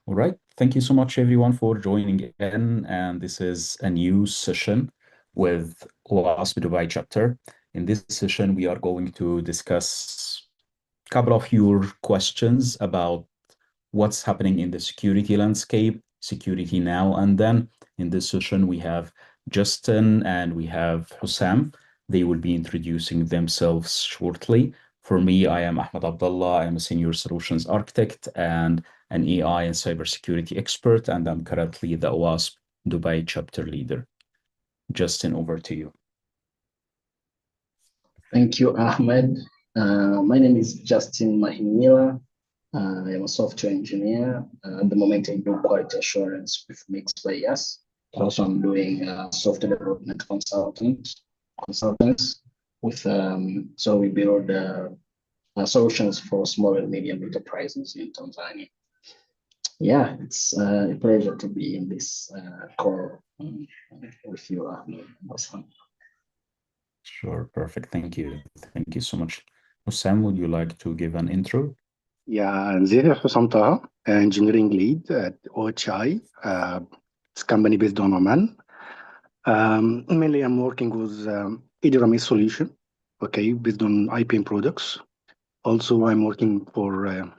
All right. Thank you so much, everyone, for joining in. And this is a new session with OWASP Dubai chapter. In this session, we are going to discuss a couple of your questions about what's happening in the security landscape, security now and then. In this session, we have Justin and we have Hussam. They will be introducing themselves shortly. For me, I am Ahmed Abdullah. I am a senior solutions architect and an AI and cybersecurity expert, and I'm currently the OWASP Dubai chapter leader. Justin, over to you. Thank you, Ahmed. My name is Justin Mahimila. I am a software engineer. At the moment, I do quality assurance with Mixed by Yes. Also, I'm doing software development consultants with so we build solutions for small and medium enterprises in Tanzania. Yeah, it's a pleasure to be in this call with you, Ahmed. It was fun. Sure, perfect. Thank you. Thank you so much. Hussam, would you like to give an intro? Yeah, and this is Hussam Taha, engineering lead at OHI. It's a company based on Oman. Mainly, I'm working with EDRMS solution, okay, based on IPM products. Also, I'm working for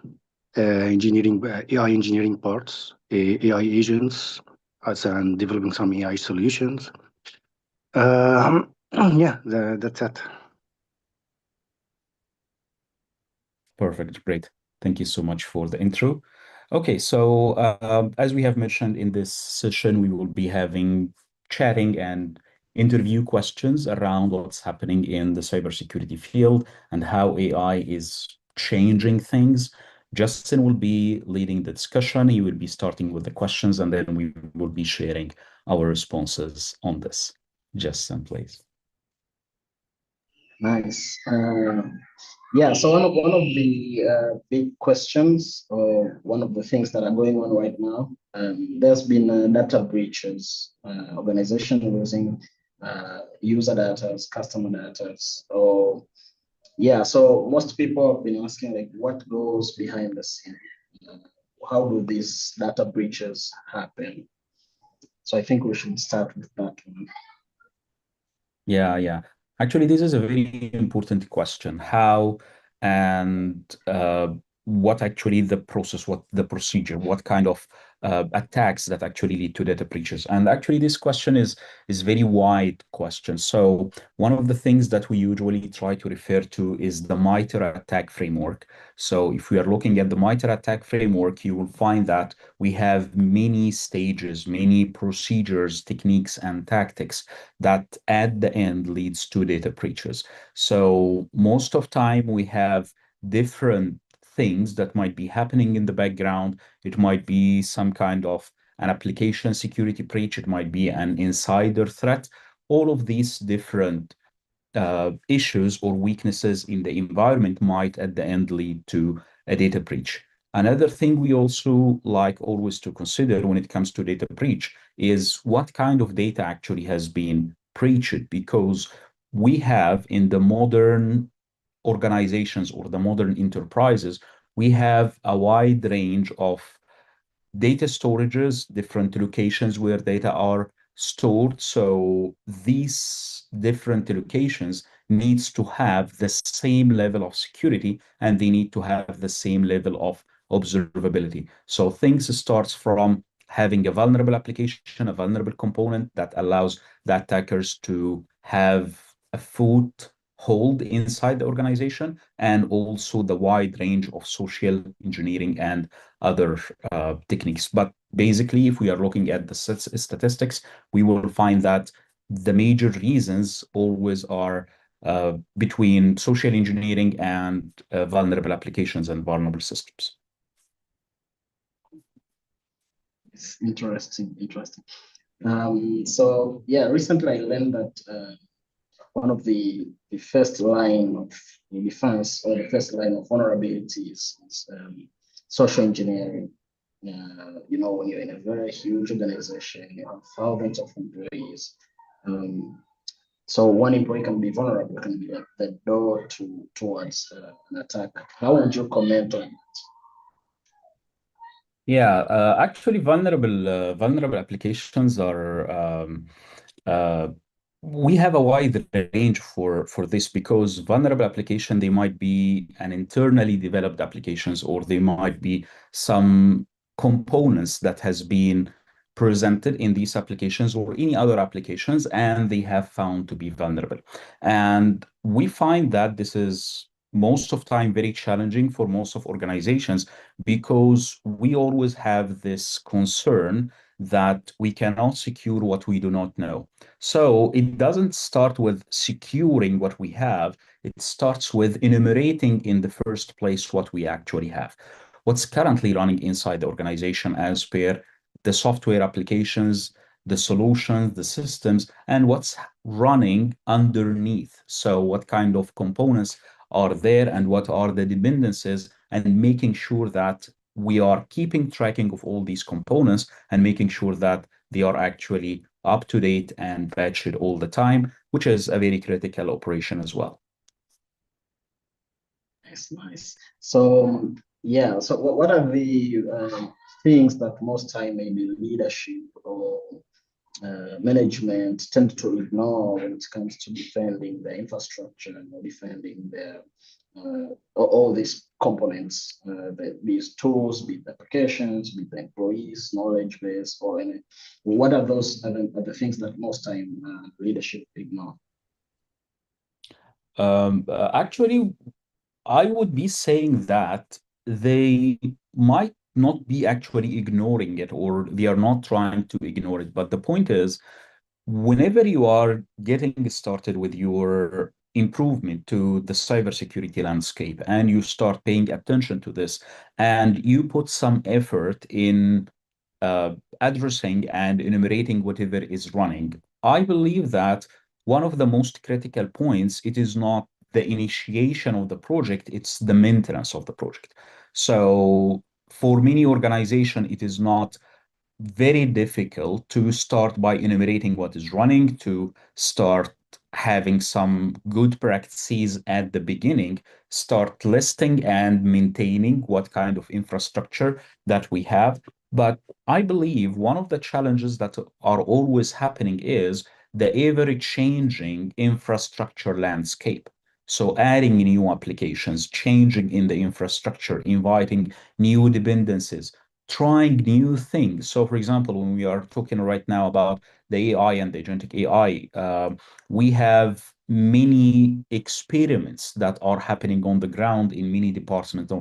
engineering, AI engineering parts, AI agents, as and developing some AI solutions. Yeah, that's it. Perfect. Great. Thank you so much for the intro. Okay, so as we have mentioned in this session, we will be having chatting and interview questions around what's happening in the cybersecurity field and how AI is changing things. Justin will be leading the discussion. He will be starting with the questions, and then we will be sharing our responses on this. Justin, please. Nice. Yeah, so one of the big questions, or one of the things that are going on right now, there's been data breaches, organization losing user data, customer data, or yeah. So most people have been asking like, what goes behind the scene? Uh, how do these data breaches happen? So I think we should start with that one. Yeah, yeah. Actually, this is a very important question. How and what actually the process, what the procedure, what kind of attacks that actually lead to data breaches? And actually, this question is very wide question. So one of the things that we usually try to refer to is the MITRE attack framework. So if we are looking at the MITRE attack framework, you will find that we have many stages, many procedures, techniques, and tactics that at the end leads to data breaches. So most of time we have different things that might be happening in the background. It might be some kind of an application security breach. It might be an insider threat. All of these different issues or weaknesses in the environment might at the end lead to a data breach. Another thing we also like always to consider when it comes to data breach is what kind of data actually has been breached, because we have in the modern organizations or the modern enterprises, we have a wide range of data storages, different locations where data are stored. So these different locations needs to have the same level of security and they need to have the same level of observability. So things starts from having a vulnerable application, a vulnerable component that allows the attackers to have a foothold inside the organization, and also the wide range of social engineering and other techniques. But basically, if we are looking at the statistics, we will find that the major reasons always are between social engineering and vulnerable applications and vulnerable systems. It's interesting, interesting. So yeah, recently I learned that one of the first line of defense, or the first line of vulnerabilities is social engineering. When you're in a very huge organization, you have thousands of employees. Um, so one employee can be vulnerable, can be like the door towards an attack. How would you comment on Yeah, actually, vulnerable applications are uh, we have a wide range for this because vulnerable application they might be an internally developed applications or they might be some components that has been presented in these applications or any other applications and they have found to be vulnerable. And we find that this is most of time very challenging for most of organizations because we always have this concern that we cannot secure what we do not know. So it doesn't start with securing what we have, it starts with enumerating in the first place what we actually have. What's currently running inside the organization as per the software applications, the solutions, the systems, and what's running underneath. So, what kind of components are there and what are the dependencies, and making sure that we are keeping tracking of all these components and making sure that they are actually up to date and patched all the time, which is a very critical operation as well. Nice, nice. So yeah, so what are the things that most time maybe leadership or management tend to ignore when it comes to defending the infrastructure or defending the all these components, these tools, be it applications, be it the employees, knowledge base, or any. What are those are the things that most time leadership ignore? Actually, I would be saying that they might not be actually ignoring it or they are not trying to ignore it. But the point is, whenever you are getting started with your improvement to the cybersecurity landscape and you start paying attention to this and you put some effort in addressing and enumerating whatever is running, I believe that one of the most critical points, it is not the initiation of the project, it's the maintenance of the project. So for many organizations, it is not very difficult to start by enumerating what is running, to start having some good practices at the beginning, start listing and maintaining what kind of infrastructure that we have. But I believe one of the challenges that are always happening is the ever changing infrastructure landscape. So adding new applications, changing in the infrastructure, inviting new dependencies, trying new things. So, for example, when we are talking right now about the AI and the agentic AI, we have many experiments that are happening on the ground in many departments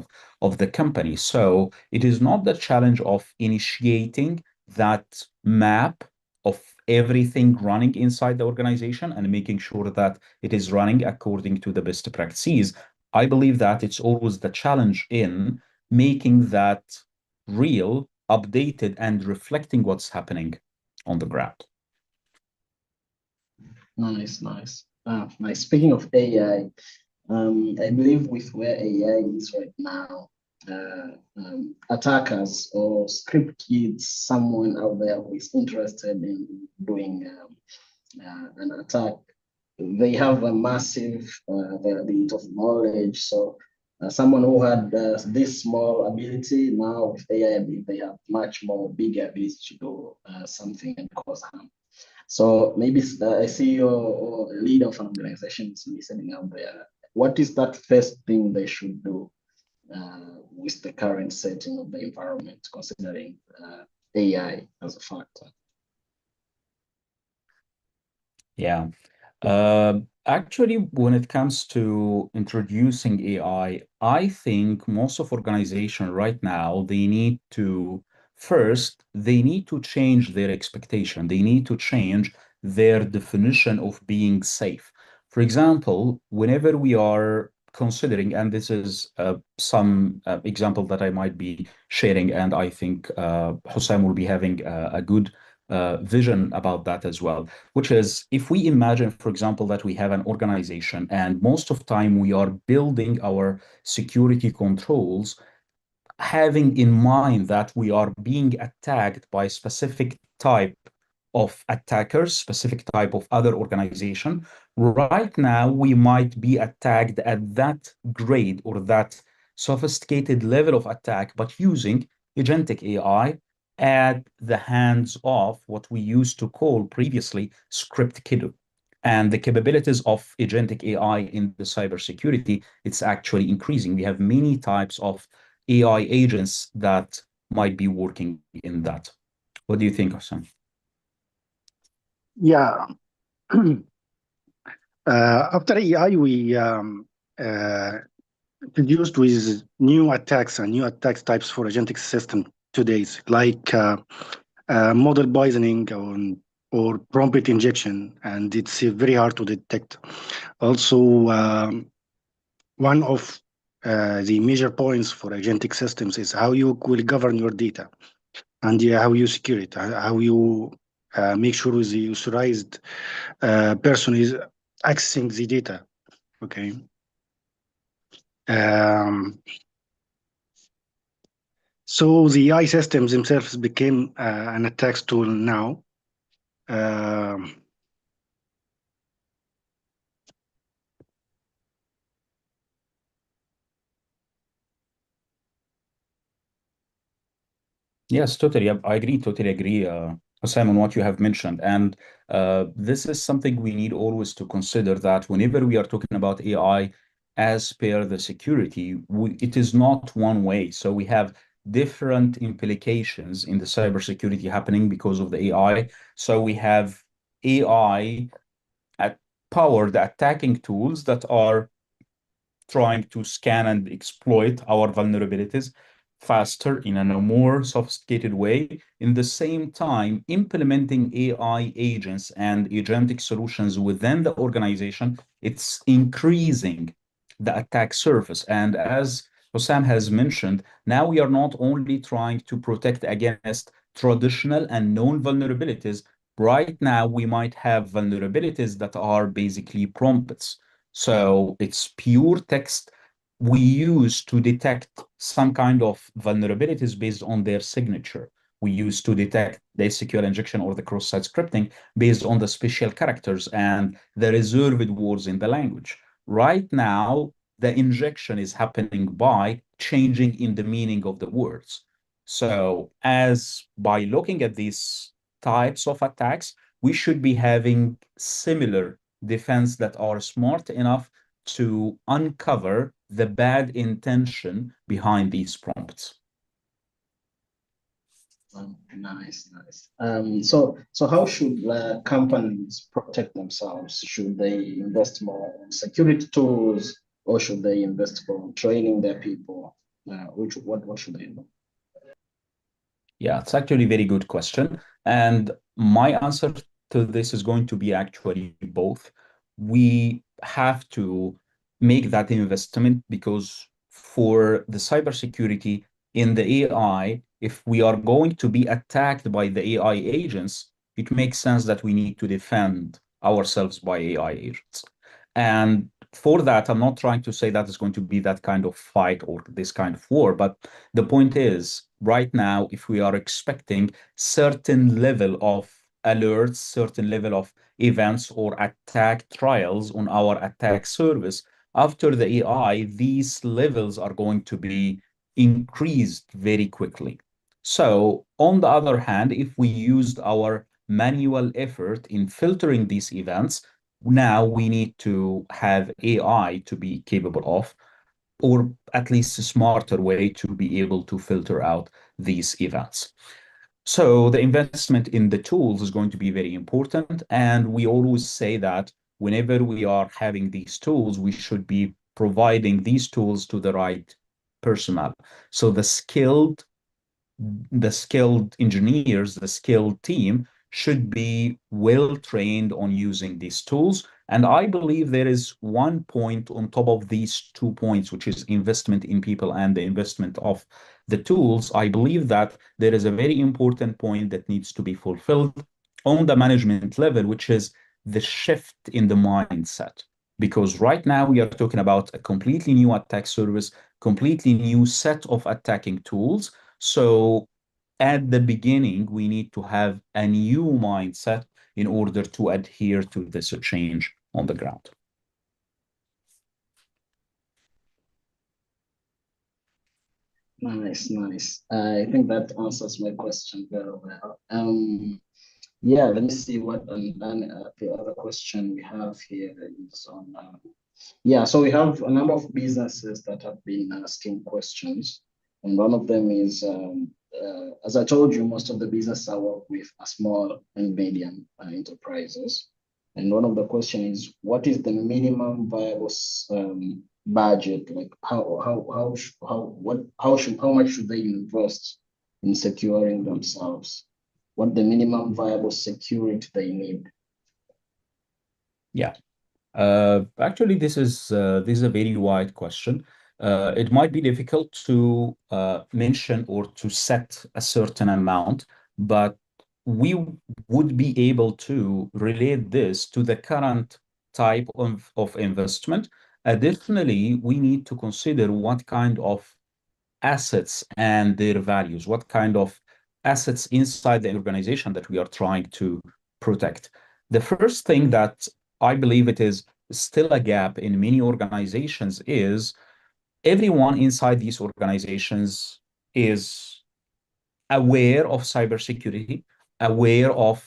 of the company. So, it is not the challenge of initiating that map of everything running inside the organization and making sure that it is running according to the best practices. I believe that it's always the challenge in making that real, updated, and reflecting what's happening on the ground. Nice, nice. Nice. Speaking of AI, I believe with where AI is right now, attackers or script kids, someone out there who is interested in doing an attack, they have a massive availability of knowledge. So someone who had this small ability, now with AI, they have much more bigger ability to do something and cause harm. So maybe I see your leader of an organization is listening out there. What is that first thing they should do with the current setting of the environment, considering AI as a factor? Yeah. Actually, when it comes to introducing I think most of organization right now, they need to change their expectation. They need to change their definition of being safe. For example, whenever we are considering, and this is some example that I might be sharing, and I think Hussam will be having a good vision about that as well, which is if we imagine, for example, that we have an organization and most of time we are building our security controls having in mind that we are being attacked by specific type of attackers, specific type of other organization. Right now, we might be attacked at that grade or that sophisticated level of attack, but using agentic AI at the hands of what we used to call previously script kiddie. And the capabilities of agentic AI in the cybersecurity, it's actually increasing. We have many types of AI agents that might be working in that. What do you think, Hassan? Yeah. After AI, we introduced with new attacks and new attack types for agentic system today, like model poisoning or prompt injection, and it's very hard to detect. Also, one of the major points for agentic systems is how you will govern your data and how you secure it, how you make sure the authorized person is accessing the data. Okay. So the AI systems themselves became an attack tool now. Yes, totally. I agree, totally agree, Sam, on what you have mentioned. And this is something we need always to consider that whenever we are talking about AI as per the security, it is not one way. So we have different implications in the cybersecurity happening because of the AI. So we have AI at powered attacking tools that are trying to scan and exploit our vulnerabilities faster in a more sophisticated way. In the same time, implementing AI agents and agentic solutions within the organization, it's increasing the attack surface. And as Hossam has mentioned, now we are not only trying to protect against traditional and known vulnerabilities. Right now, we might have vulnerabilities that are basically prompts. So it's pure text we use to detect some kind of vulnerabilities based on their signature. We use to detect the SQL injection or the cross-site scripting based on the special characters and the reserved words in the language. Right now, the injection is happening by changing in the meaning of the words. So as by looking at these types of attacks, we should be having similar defense that are smart enough to uncover the bad intention behind these prompts. Nice, nice. So how should companies protect themselves? Should they invest more in security tools, or should they invest more in training their people? What should they do? Yeah, it's actually a very good question. And my answer to this is going to be actually both. We have to make that investment because for the cybersecurity in the AI, if we are going to be attacked by the AI agents, it makes sense that we need to defend ourselves by AI agents. And for that, I'm not trying to say that it's going to be that kind of fight or this kind of war, but the point is, right now, if we are expecting certain level of alerts, certain level of events or attack trials on our attack service, after the AI, these levels are going to be increased very quickly. So, on the other hand, if we used our manual effort in filtering these events, now we need to have AI to be capable of, or at least a smarter way to be able to filter out these events. So the investment in the tools is going to be very important. And we always say that whenever we are having these tools, we should be providing these tools to the right personnel. So the skilled engineers, the skilled team should be well trained on using these tools. And I believe there is one point on top of these 2 points, which is investment in people and the investment of the tools. I believe that there is a very important point that needs to be fulfilled on the management level, which is the shift in the mindset. Because right now we are talking about a completely new attack service, completely new set of attacking tools. So at the beginning, we need to have a new mindset in order to adhere to this change on the ground. Nice, nice. I think that answers my question very well. Yeah, let me see what the other question we have here is on. Yeah, so we have a number of businesses that have been asking questions, and one of them is, as I told you, most of the businesses I work with are small and medium enterprises, and one of the questions is, what is the minimum viable budget? Like how much should they invest in securing themselves? What the minimum viable security they need? Yeah. Actually, this is a very wide question. It might be difficult to mention or to set a certain amount, but we would be able to relate this to the current type of investment. Additionally, we need to consider what kind of assets and their values, what kind of assets inside the organization that we are trying to protect. The first thing that I believe it is still a gap in many organizations is everyone inside these organizations is aware of cybersecurity, aware of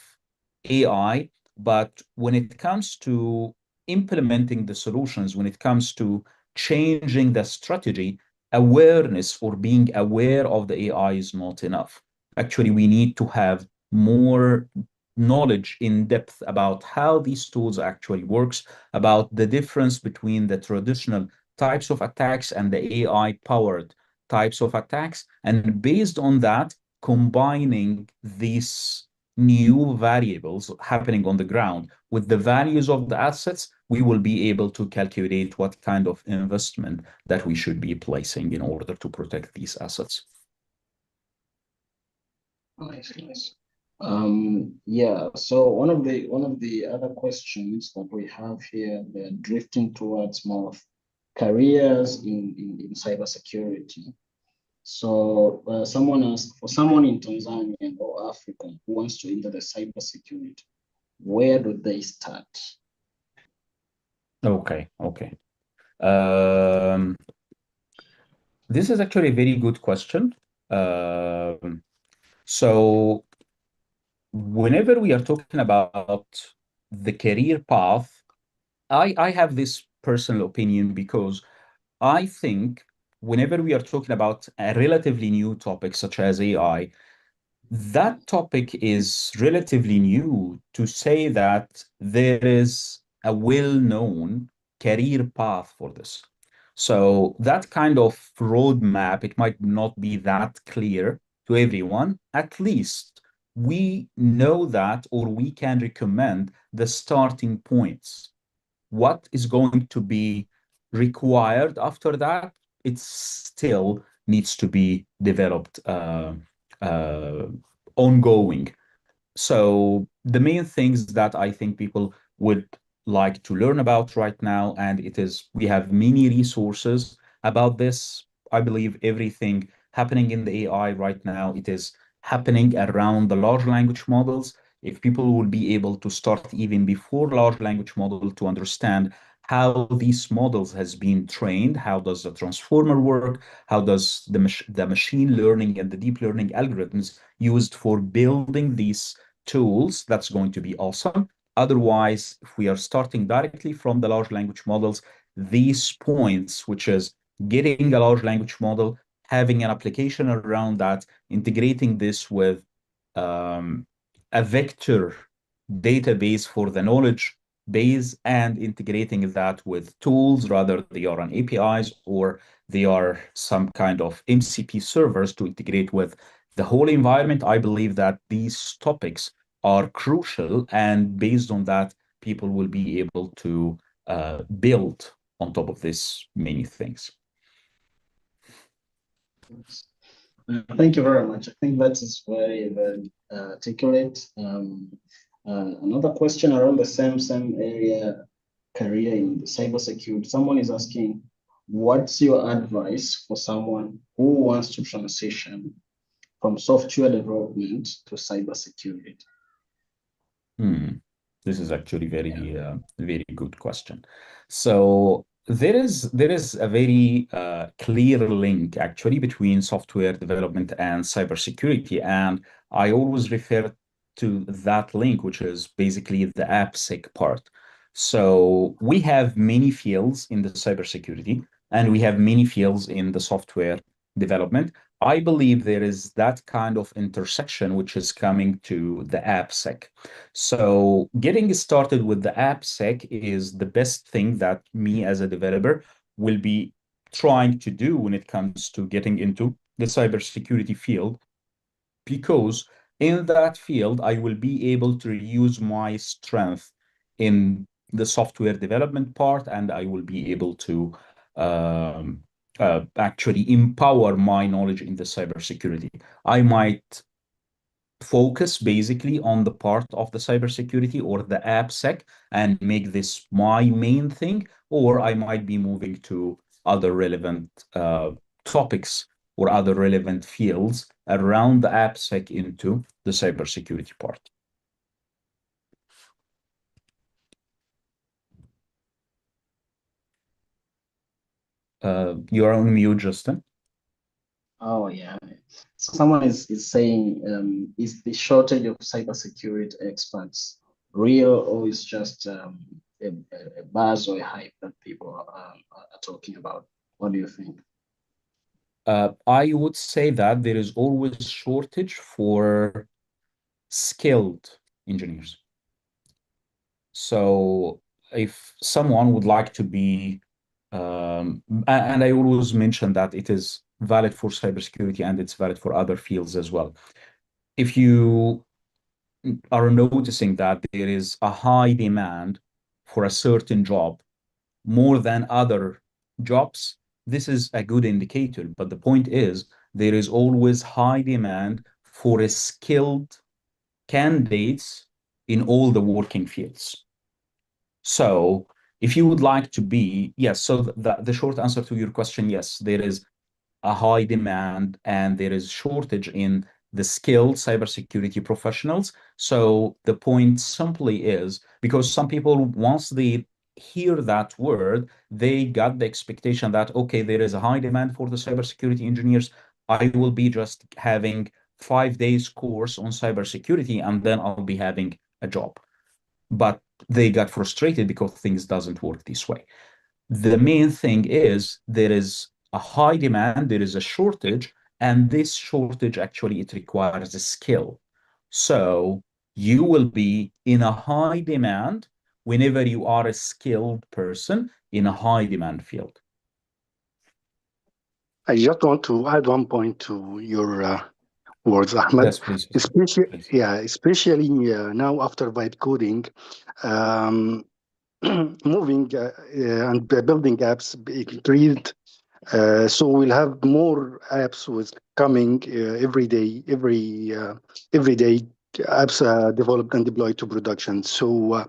AI, but when it comes to implementing the solutions, when it comes to changing the strategy, awareness or being aware of the AI is not enough. Actually, we need to have more knowledge in depth about how these tools actually works, about the difference between the traditional types of attacks and the AI powered types of attacks. And based on that, combining these new variables happening on the ground with the values of the assets, we will be able to calculate what kind of investment that we should be placing in order to protect these assets. Nice, nice. Yeah, so one of the other questions that we have here, they're drifting towards more of careers in cybersecurity. So someone asked, for someone in Tanzania or Africa who wants to enter the cybersecurity, where do they start? Okay, okay. Um, this is actually a very good question. So whenever we are talking about the career path, I have this personal opinion because I think whenever we are talking about a relatively new topic such as AI, that topic is relatively new to say that there is a well-known career path for this. So that kind of roadmap, it might not be that clear to everyone. At least we know that, or we can recommend the starting points. What is going to be required after that, it still needs to be developed uh, ongoing. So the main things that I think people would like to learn about right now, and it is we have many resources about this. I believe everything happening in the AI right now, it is happening around the large language models. If people will be able to start even before large language model to understand how these models has been trained, how does the transformer work, how does the machine learning and the deep learning algorithms used for building these tools, that's going to be awesome. Otherwise, if we are starting directly from the large language models, these points, which is getting a large language model, having an application around that, integrating this with um, a vector database for the knowledge base and integrating that with tools, rather they are on APIs or they are some kind of MCP servers to integrate with the whole environment. I believe that these topics are crucial, and based on that, people will be able to build on top of this many things. Thank you very much. I think that is very, very articulate. Another question around the same area, career in cybersecurity. Someone is asking, what's your advice for someone who wants to transition from software development to cybersecurity? This is actually very good question. So There is a very clear link actually between software development and cybersecurity, and I always refer to that link, which is basically the AppSec part. So we have many fields in the cybersecurity, and we have many fields in the software development. I believe there is that kind of intersection which is coming to the AppSec. So getting started with the AppSec is the best thing that me as a developer will be trying to do when it comes to getting into the cybersecurity field, because in that field, I will be able to use my strength in the software development part, and I will be able to um, actually empower my knowledge in the cybersecurity. I might focus basically on the part of the cybersecurity or the AppSec and make this my main thing, or I might be moving to other relevant topics or other relevant fields around the AppSec into the cybersecurity part. You are on mute, Justin. Oh yeah. So someone is saying, is the shortage of cybersecurity experts real, or is just a buzz or a hype that people are talking about? What do you think? I would say that there is always shortage for skilled engineers. So if someone would like to be, and I always mention that it is valid for cybersecurity and it's valid for other fields as well. If you are noticing that there is a high demand for a certain job more than other jobs, this is a good indicator. But the point is, there is always high demand for a skilled candidates in all the working fields. So if you would like to be, yes, so the short answer to your question, yes, there is a high demand and there is shortage in the skilled cybersecurity professionals. So the point simply is because some people, once they hear that word, they got the expectation that, okay, there is a high demand for the cybersecurity engineers. I will be just having 5 days course on cybersecurity and then I'll be having a job. But they got frustrated because things doesn't work this way. The main thing is there is a high demand, there is a shortage, and this shortage actually it requires a skill. So you will be in a high demand whenever you are a skilled person in a high demand field. I just want to add one point to your words, Ahmed. Yes, please. Especially, Please. especially now after vibe coding, um, moving and building apps increased. So we'll have more apps with coming every day apps developed and deployed to production. So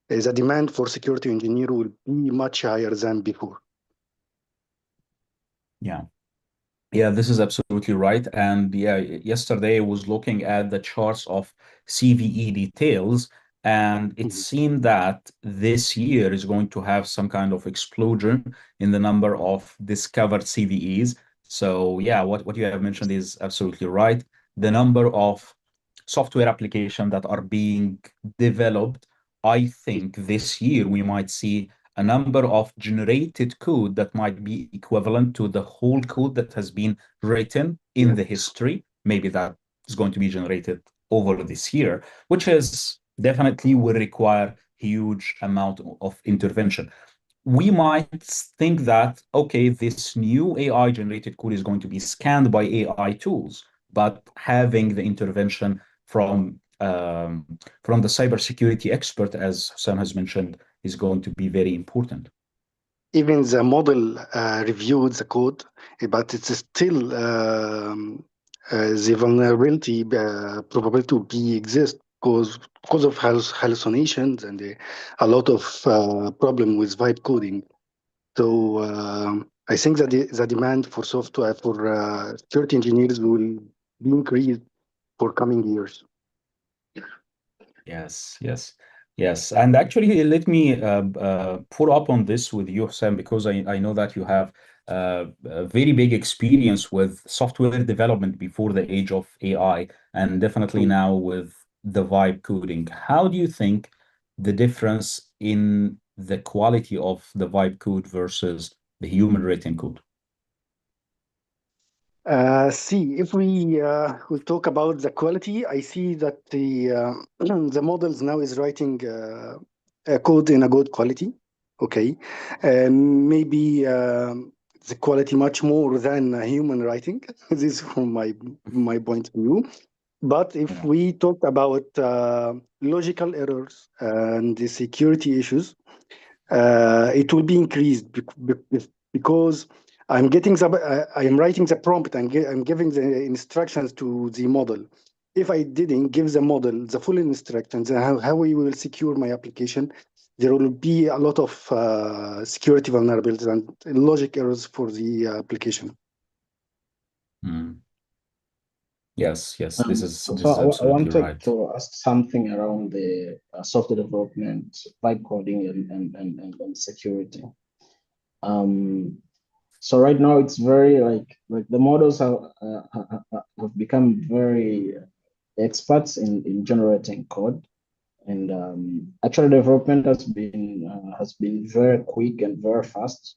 the demand for security engineer will be much higher than before. Yeah. Yeah, this is absolutely right. And yeah, yesterday I was looking at the charts of CVE details, and it seemed that this year is going to have some kind of explosion in the number of discovered CVEs. So yeah, what you have mentioned is absolutely right. The number of software applications that are being developed, I think this year we might see a number of generated code that might be equivalent to the whole code that has been written in the history. Maybe that is going to be generated over this year, which is definitely will require huge amount of intervention. We might think that, okay, this new AI generated code is going to be scanned by AI tools, but having the intervention from the cybersecurity expert, as Sam has mentioned, is going to be very important. Even the model reviewed the code, but it's still the vulnerability probability to be exist because of hallucinations and a lot of problem with vibe coding. So I think that the demand for software for security engineers will be increased for coming years. Yes, yes. Yes, and actually, let me pull up on this with you, Sam, because I know that you have a very big experience with software development before the age of AI, and definitely Mm. now with the vibe coding. How do you think the difference in the quality of the vibe code versus the human written code? See, if we will talk about the quality, I see that the models now is writing a code in a good quality. Okay, maybe the quality much more than human writing. This is from my point of view. But if Yeah. we talk about logical errors and the security issues, it will be increased because I am writing the prompt and I'm giving the instructions to the model. If I didn't give the model the full instructions and how we will secure my application, there will be a lot of security vulnerabilities and logic errors for the application. Mm. Yes, yes, So this is I absolutely wanted right. to ask something around the software development, vibe coding, and security. Um, so right now it's very like the models have become very experts in generating code, and actual development has been very quick and very fast.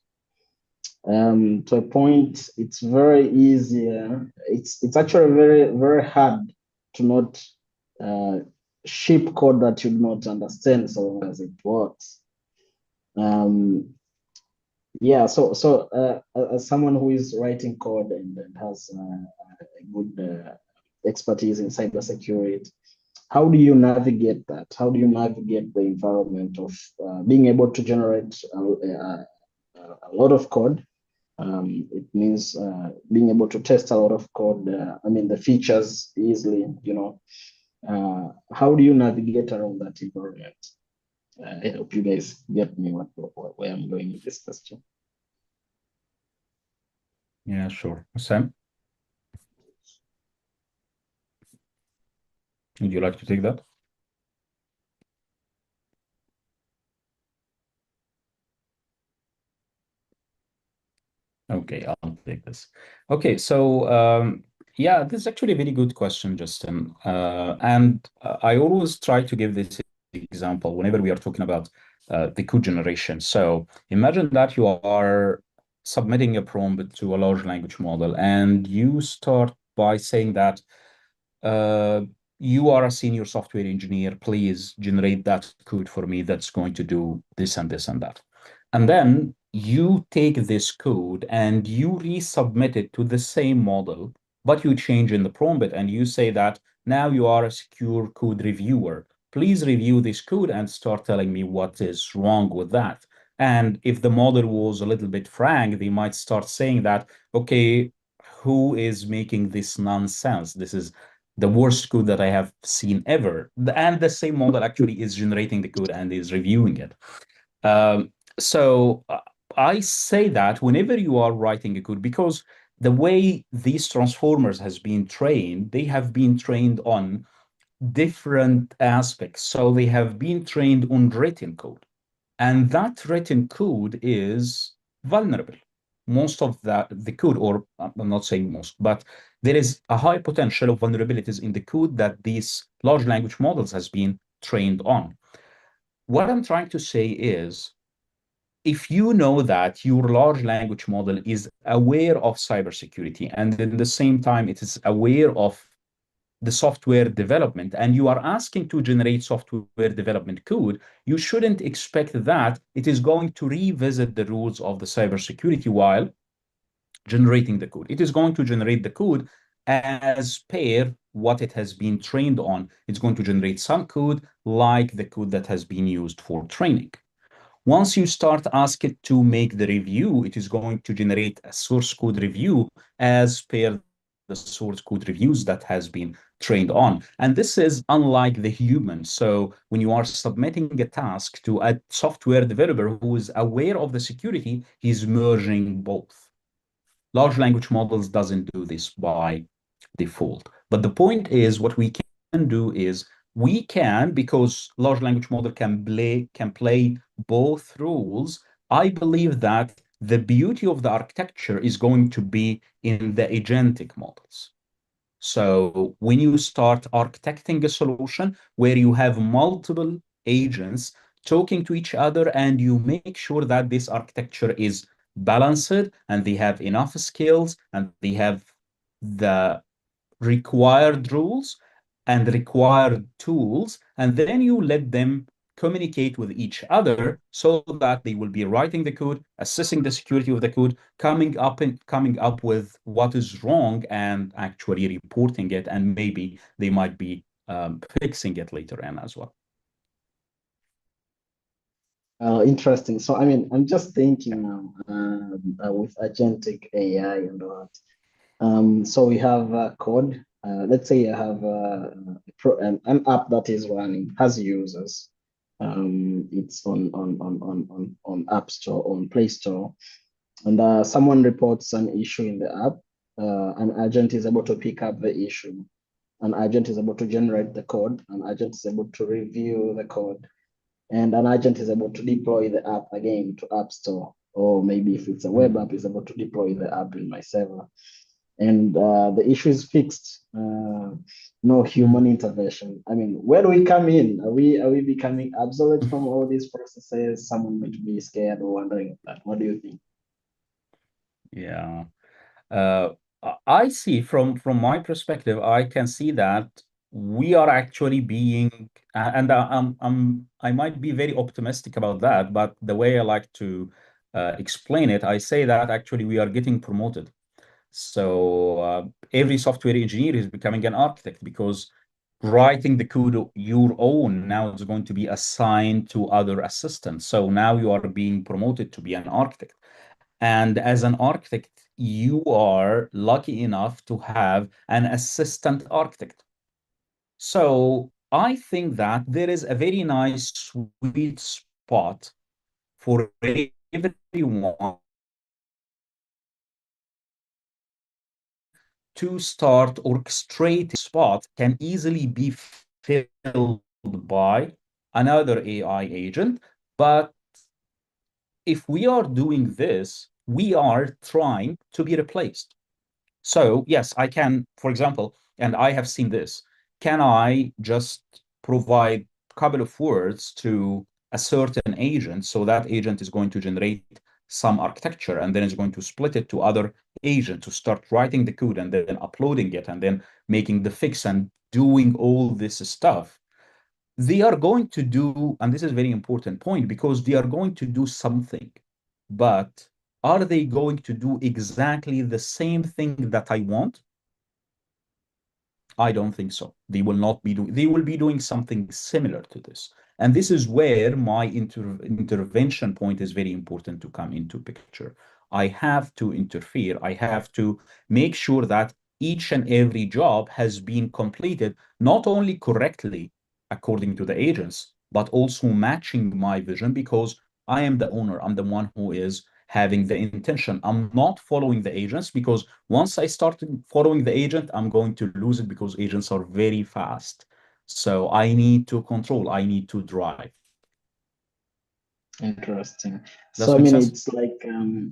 To a point, it's very easy. It's actually very hard to not uh, ship code that you do not understand so long as it works. Um, yeah, as someone who is writing code and has a good expertise in cybersecurity, how do you navigate that? How do you navigate the environment of being able to generate a lot of code? It means being able to test a lot of code. I mean, the features easily. How do you navigate around that environment? I hope you guys get me where I'm going with this question. Yeah, sure. Sam, would you like to take that? Okay, I'll take this. Okay, so yeah, this is actually a very good question, Justin. And I always try to give this example whenever we are talking about the code generation. So imagine that you are submitting a prompt to a large language model, and you start by saying that uh, you are a senior software engineer. Please generate that code for me that's going to do this and this and that. And then you take this code and you resubmit it to the same model, but you change in the prompt and you say that now you are a secure code reviewer. Please review this code and start telling me what is wrong with that. And if the model was a little bit frank, they might start saying that, okay, who is making this nonsense? This is the worst code that I have seen ever. And the same model actually is generating the code and is reviewing it. So I say that whenever you are writing a code, because the way these transformers has been trained, they have been trained on different aspects. So they have been trained on written code. And that written code is vulnerable. Most of the code, or I'm not saying most, but there is a high potential of vulnerabilities in the code that these large language models has been trained on. What I'm trying to say is, if you know that your large language model is aware of cybersecurity and at the same time it is aware of the software development and you are asking to generate software development code, you shouldn't expect that it is going to revisit the rules of the cybersecurity while generating the code. It is going to generate the code as per what it has been trained on. It's going to generate some code like the code that has been used for training. Once you start asking it to make the review, it is going to generate a source code review as per the source code reviews that has been trained on. And this is unlike the human. So when you are submitting a task to a software developer who is aware of the security, he's merging both. Large language models doesn't do this by default. But the point is what we can do is we can, because large language model can play both roles. I believe that the beauty of the architecture is going to be in the agentic models. So when you start architecting a solution where you have multiple agents talking to each other, and you make sure that this architecture is balanced and they have enough skills and they have the required rules and required tools, and then you let them communicate with each other so that they will be writing the code, assessing the security of the code, coming up with what is wrong and actually reporting it, and maybe they might be fixing it later on as well. Interesting. So, I mean, I'm just thinking now with agentic AI and all that. So we have code. Let's say you have an app that is running, has users. It's on App Store, on Play Store, and someone reports an issue in the app. An agent is able to pick up the issue. An agent is able to generate the code. An agent is able to review the code, and an agent is able to deploy the app again to App Store, or maybe if it's a web app, is able to deploy the app in my server, and the issue is fixed. No human intervention. I mean, where do we come in? Are we becoming obsolete from all these processes? Someone might be scared or wondering that. What do you think? Yeah. I see from my perspective, I can see that we are actually being, and I might be very optimistic about that, but the way I like to explain it, I say that actually we are getting promoted. So every software engineer is becoming an architect, because writing the code your own now is going to be assigned to other assistants. So now you are being promoted to be an architect. And as an architect, you are lucky enough to have an assistant architect. So I think that there is a very nice sweet spot for everyone to start orchestrating. Spot can easily be filled by another AI agent. But if we are doing this, we are trying to be replaced. So yes, I can, for example, and I have seen this, can I just provide a couple of words to a certain agent, so that agent is going to generate some architecture, and then it's going to split it to other agents to start writing the code and then uploading it and then making the fix and doing all this stuff. They are going to do, and this is a very important point, because they are going to do something, but are they going to do exactly the same thing that I want? I don't think so. They will not be doing, they will be doing something similar to this. And this is where my intervention point is very important to come into picture. I have to interfere. I have to make sure that each and every job has been completed, not only correctly according to the agents, but also matching my vision, because I am the owner. I'm the one who is having the intention. I'm not following the agents, because once I start following the agent, I'm going to lose it, because agents are very fast. So I need to control, I need to drive. Interesting. Does So I make mean, sense? it's like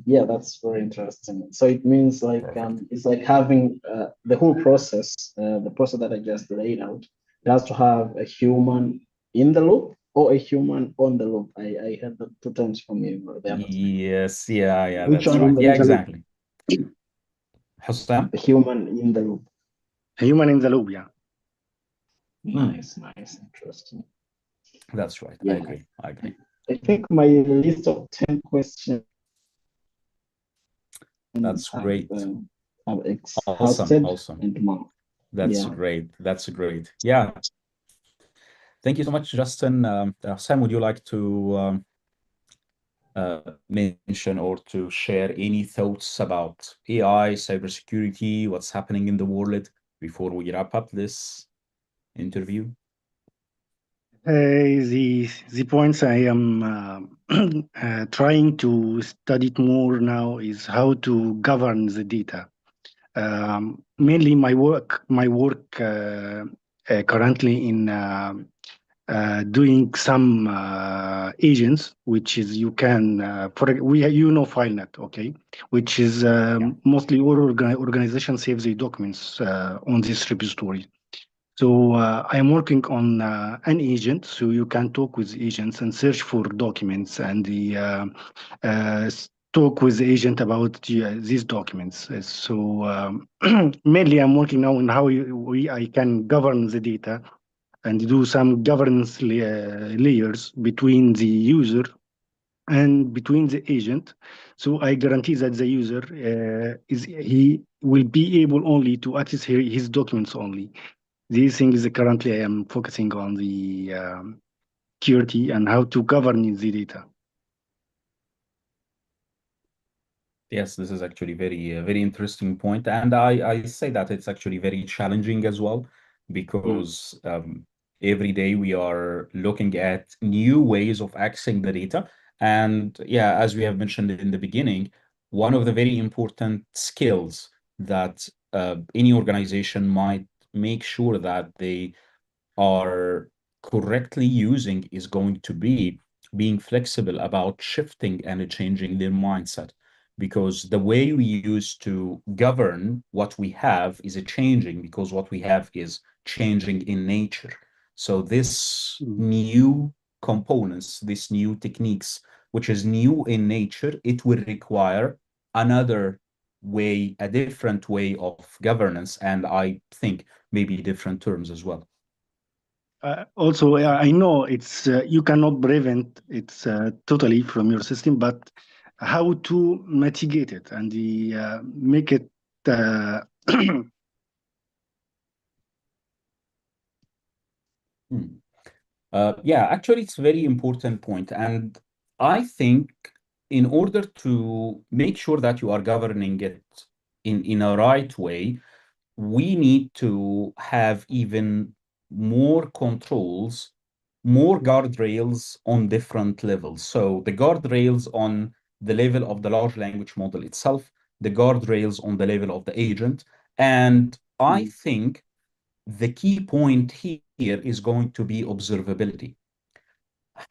yeah, that's very interesting. So it means like Perfect. it's like having the whole process, the process that I just laid out. It has to have a human in the loop or a human on the loop. I heard that two times from you the other time. Yes, yeah, Which that's one right. in Yeah, the loop? exactly. Hussam? The human in the loop. Human in the loop, yeah. Nice, interesting. That's right. Yeah. I agree. I think my list of 10 questions That's great. have Awesome. exhausted and more. That's Yeah. great. Yeah. Thank you so much, Justin. Sam, would you like to mention or to share any thoughts about AI, cybersecurity, what's happening in the world before we wrap up this interview? The points I am trying to study it more now is how to govern the data. Mainly my work currently in doing some agents, which is you can FileNet, okay, which is mostly all organization saves the documents on this repository. So I am working on an agent, so you can talk with agents and search for documents and talk with the agent about these documents. Mainly, I'm working now on how I can govern the data and do some governance layers between the user and between the agent. So I guarantee that the user he will be able only to access his documents only. These things currently I am focusing on the security and how to govern the data. Yes, this is actually very interesting point, and I say that it's actually very challenging as well because every day we are looking at new ways of accessing the data, and yeah, as we have mentioned in the beginning, one of the very important skills that any organization might make sure that they are correctly using is going to be being flexible about shifting and changing their mindset. Because the way we used to govern what we have is changing because what we have is changing in nature. So this new components, these new techniques, which is new in nature, it will require another way, a different way of governance, and I think maybe different terms as well. Also, I know it's you cannot prevent it totally from your system, but how to mitigate it and make it Yeah, actually, it's a very important point. And I think in order to make sure that you are governing it in a right way, we need to have even more controls, more guardrails on different levels. So the guardrails on the level of the large language model itself, the guardrails on the level of the agent. And I think the key point here is going to be observability.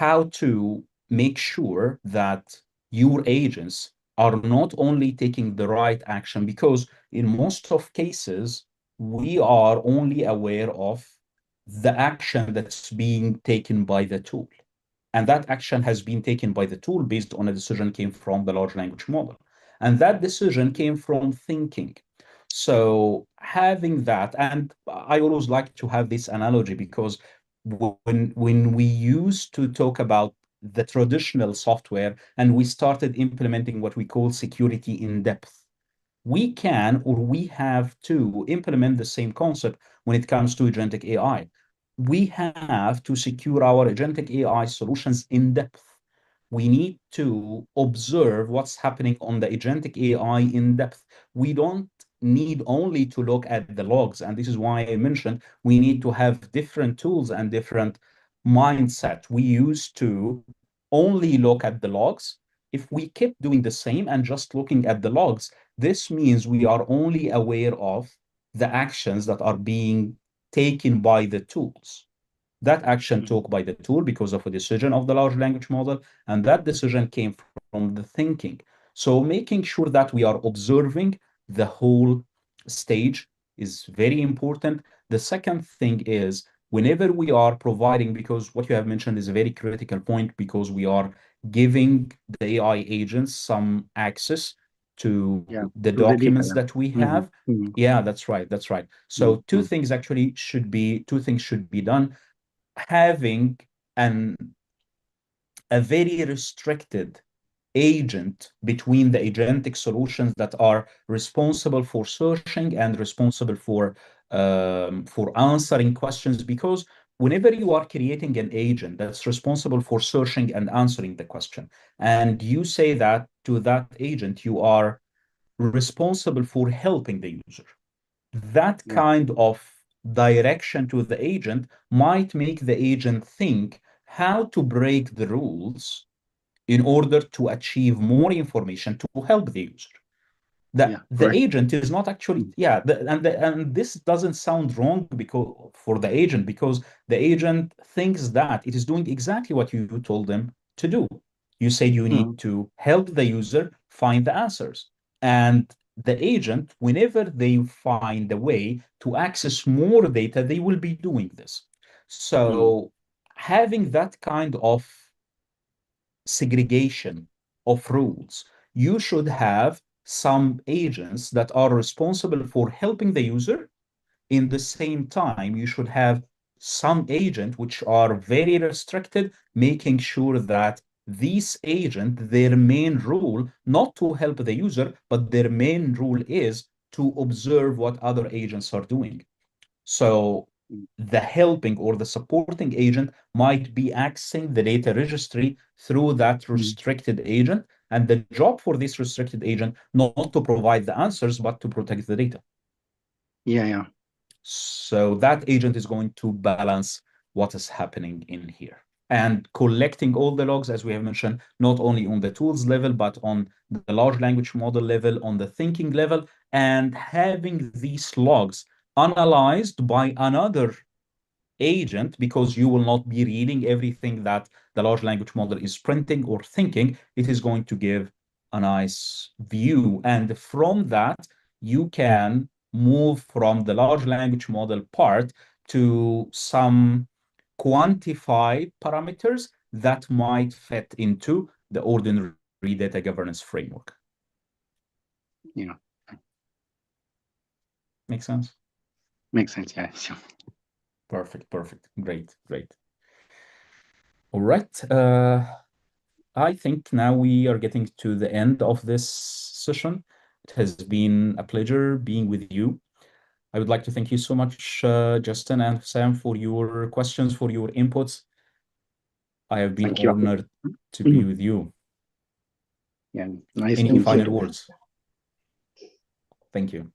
How to make sure that your agents are not only taking the right action, because in most of cases, we are only aware of the action that's being taken by the tool. And that action has been taken by the tool based on a decision came from the large language model. And that decision came from thinking. So having that, and I always like to have this analogy because when we used to talk about the traditional software and we started implementing what we call security in depth, we can or we have to implement the same concept when it comes to agentic AI. We have to secure our agentic AI solutions in depth. We need to observe what's happening on the agentic AI in depth. We don't need only to look at the logs. And this is why I mentioned we need to have different tools and different mindset. We used to only look at the logs. If we kept doing the same and just looking at the logs, this means we are only aware of the actions that are being taken by the tools. That action took by the tool because of a decision of the large language model, and that decision came from the thinking. So making sure that we are observing the whole stage is very important. The second thing is whenever we are providing, because what you have mentioned is a very critical point, because we are giving the AI agents some access to the to the data. documents that we have. Yeah, that's right. That's right. So two things should be done. Having a very restricted agent between the agentic solutions that are responsible for searching and responsible for answering questions, because whenever you are creating an agent that's responsible for searching and answering the question, and you say that to that agent you are responsible for helping the user, that kind of direction to the agent might make the agent think how to break the rules in order to achieve more information to help the user. that Yeah, the right. agent is not actually, yeah, and this doesn't sound wrong because for the agent, because the agent thinks that it is doing exactly what you told them to do. You said you need to help the user find the answers. And the agent, whenever they find a way to access more data, they will be doing this. So having that kind of segregation of rules, you should have some agents that are responsible for helping the user. In the same time, you should have some agent which are very restricted, making sure that these agent, their main rule, not to help the user, but their main rule is to observe what other agents are doing. So the helping or the supporting agent might be accessing the data registry through that restricted agent. And the job for this restricted agent, not to provide the answers, but to protect the data. Yeah. So that agent is going to balance what is happening in here and collecting all the logs, as we have mentioned, not only on the tools level, but on the large language model level, on the thinking level, and having these logs analyzed by another agent, because you will not be reading everything that the large language model is printing or thinking. It is going to give a nice view. And from that, you can move from the large language model part to some quantified parameters that might fit into the ordinary data governance framework. Yeah. Make sense? Makes sense, yeah. Sure. Perfect. Great. All right. I think now we are getting to the end of this session. It has been a pleasure being with you. I would like to thank you so much, Justin and Sam, for your questions, for your inputs. I have been Thank you. honored to be with you. Yeah, nice to Any meet you final too. words? Thank you.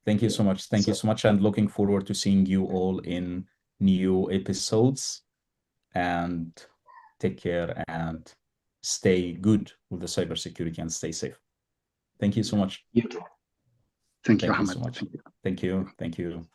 Thank you so much. Thank you so much. And looking forward to seeing you all in new episodes. And take care and stay good with the cybersecurity and stay safe. Thank you so much. You too. Thank you, Thank you Ahmed. so much. Thank you. Thank you. Thank you.